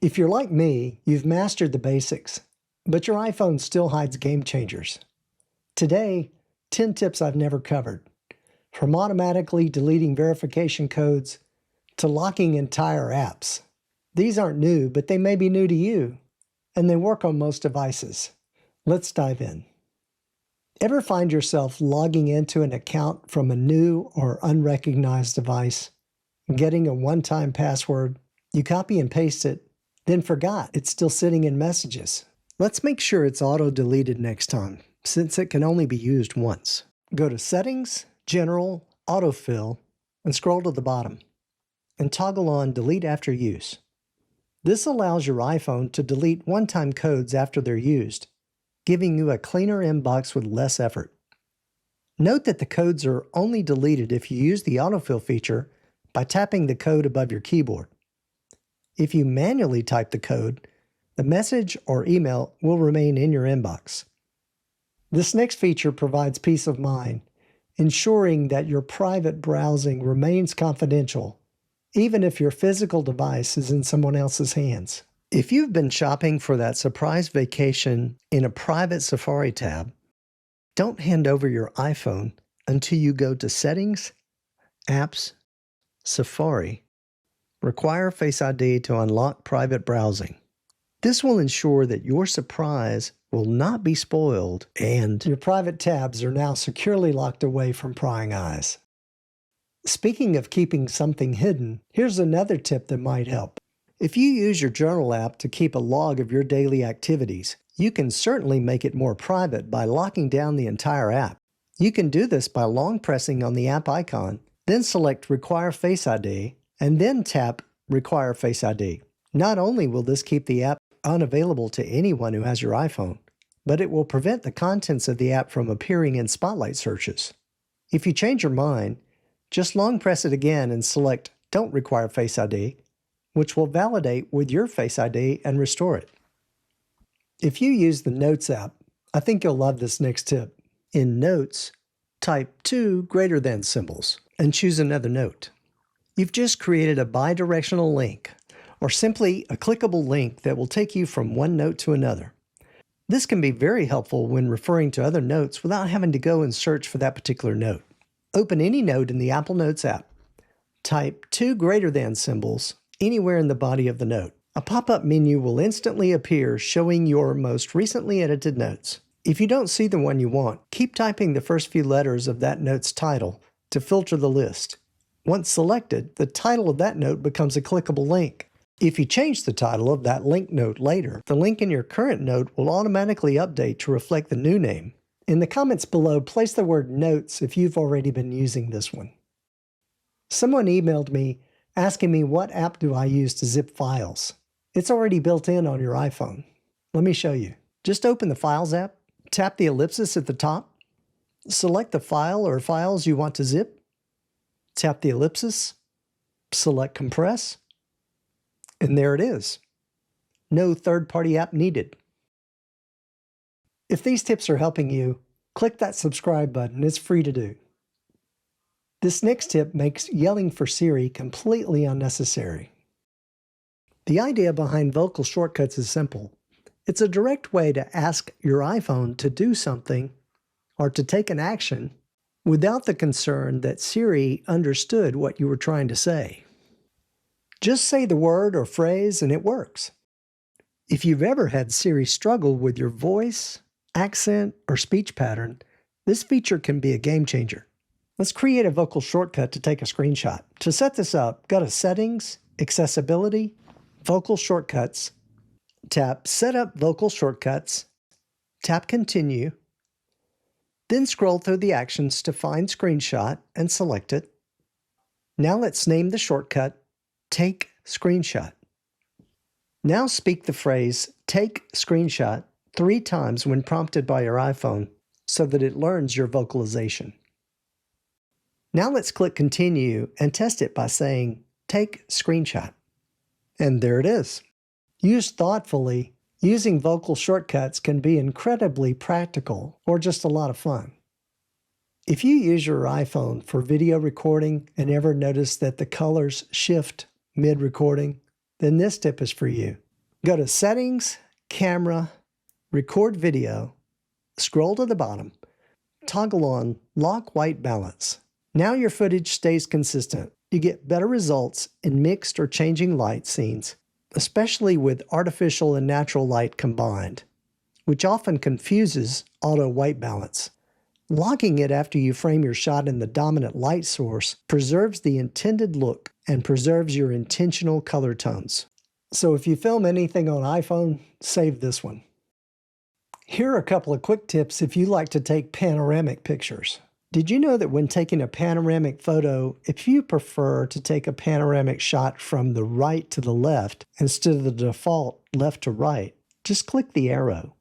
If you're like me, you've mastered the basics, but your iPhone still hides game changers. Today, 10 tips I've never covered, from automatically deleting verification codes to locking entire apps. These aren't new, but they may be new to you, and they work on most devices. Let's dive in. Ever find yourself logging into an account from a new or unrecognized device, getting a one-time password? You copy and paste it, then forgot it's still sitting in messages. Let's make sure it's auto-deleted next time, since it can only be used once. Go to Settings, General, Autofill, and scroll to the bottom, and toggle on Delete After Use. This allows your iPhone to delete one-time codes after they're used, giving you a cleaner inbox with less effort. Note that the codes are only deleted if you use the autofill feature by tapping the code above your keyboard. If you manually type the code, the message or email will remain in your inbox. This next feature provides peace of mind, ensuring that your private browsing remains confidential, even if your physical device is in someone else's hands. If you've been shopping for that surprise vacation in a private Safari tab, don't hand over your iPhone until you go to Settings, Apps, Safari, Require Face ID to unlock private browsing. This will ensure that your surprise will not be spoiled and your private tabs are now securely locked away from prying eyes. Speaking of keeping something hidden, here's another tip that might help. If you use your journal app to keep a log of your daily activities, you can certainly make it more private by locking down the entire app. You can do this by long pressing on the app icon, then select Require Face ID, and then tap Require Face ID. Not only will this keep the app unavailable to anyone who has your iPhone, but it will prevent the contents of the app from appearing in Spotlight searches. If you change your mind, just long press it again and select Don't Require Face ID, which will validate with your Face ID and restore it. If you use the Notes app, I think you'll love this next tip. In Notes, type 2 greater than symbols and choose another note. You've just created a bidirectional link, or simply a clickable link that will take you from one note to another. This can be very helpful when referring to other notes without having to go and search for that particular note. Open any note in the Apple Notes app. Type 2 greater than symbols anywhere in the body of the note. A pop-up menu will instantly appear showing your most recently edited notes. If you don't see the one you want, keep typing the first few letters of that note's title to filter the list. Once selected, the title of that note becomes a clickable link. If you change the title of that linked note later, the link in your current note will automatically update to reflect the new name. In the comments below, place the word Notes if you've already been using this one. Someone emailed me asking me what app do I use to zip files. It's already built in on your iPhone. Let me show you. Just open the Files app, tap the ellipsis at the top, select the file or files you want to zip, tap the ellipsis, select Compress, and there it is. No third-party app needed. If these tips are helping you, click that subscribe button. It's free to do. This next tip makes yelling for Siri completely unnecessary. The idea behind vocal shortcuts is simple. It's a direct way to ask your iPhone to do something or to take an action without the concern that Siri understood what you were trying to say. Just say the word or phrase and it works. If you've ever had Siri struggle with your voice, accent, or speech pattern, this feature can be a game changer. Let's create a vocal shortcut to take a screenshot. To set this up, go to Settings, Accessibility, Vocal Shortcuts, tap Set Up Vocal Shortcuts, tap Continue, then scroll through the actions to find Screenshot and select it. Now let's name the shortcut Take Screenshot. Now speak the phrase Take Screenshot 3 times when prompted by your iPhone so that it learns your vocalization. Now let's click Continue and test it by saying Take Screenshot. And there it is. Used thoughtfully, using vocal shortcuts can be incredibly practical or just a lot of fun. If you use your iPhone for video recording and ever notice that the colors shift mid-recording, then this tip is for you. Go to Settings, Camera, Record Video, scroll to the bottom, toggle on Lock White Balance. Now your footage stays consistent. You get better results in mixed or changing light scenes, especially with artificial and natural light combined, which often confuses auto white balance. Locking it after you frame your shot in the dominant light source preserves the intended look and preserves your intentional color tones. So if you film anything on iPhone, save this one. Here are a couple of quick tips if you like to take panoramic pictures. Did you know that when taking a panoramic photo, if you prefer to take a panoramic shot from the right to the left instead of the default left to right, just click the arrow.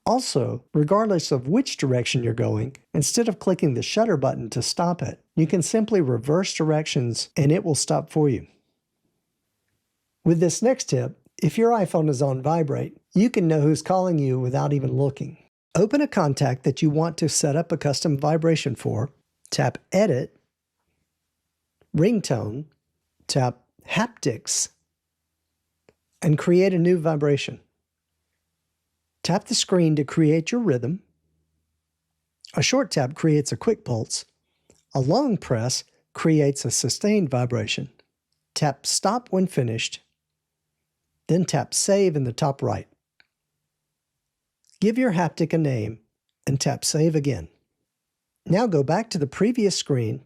Also, regardless of which direction you're going, instead of clicking the shutter button to stop it, you can simply reverse directions and it will stop for you. With this next tip, if your iPhone is on vibrate, you can know who's calling you without even looking. Open a contact that you want to set up a custom vibration for, tap Edit, Ringtone, tap Haptics, and create a new vibration. Tap the screen to create your rhythm. A short tap creates a quick pulse. A long press creates a sustained vibration. Tap Stop when finished. Then tap Save in the top right. Give your haptic a name and tap Save again. Now go back to the previous screen,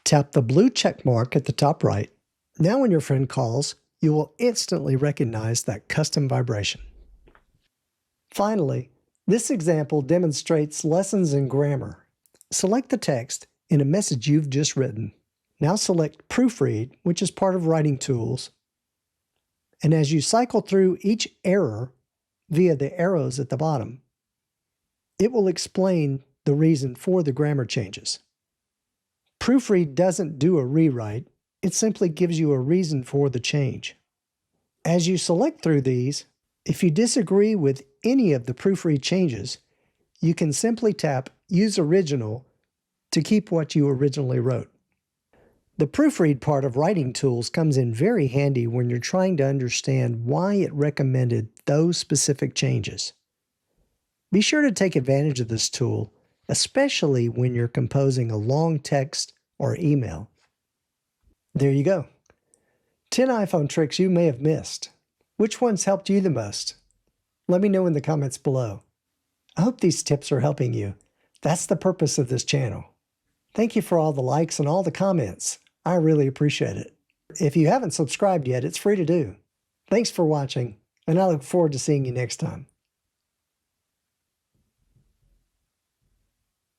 tap the blue check mark at the top right. Now when your friend calls, you will instantly recognize that custom vibration. Finally, this example demonstrates lessons in grammar. Select the text in a message you've just written. Now select Proofread, which is part of Writing Tools. And as you cycle through each error via the arrows at the bottom, it will explain the reason for the grammar changes. Proofread doesn't do a rewrite, it simply gives you a reason for the change. As you select through these, if you disagree with any of the proofread changes, you can simply tap Use Original to keep what you originally wrote. The proofread part of Writing Tools comes in very handy when you're trying to understand why it recommended those specific changes. Be sure to take advantage of this tool, especially when you're composing a long text or email. There you go. 10 iPhone tricks you may have missed. Which ones helped you the most? Let me know in the comments below. I hope these tips are helping you. That's the purpose of this channel. Thank you for all the likes and all the comments. I really appreciate it. If you haven't subscribed yet, it's free to do. Thanks for watching, and I look forward to seeing you next time.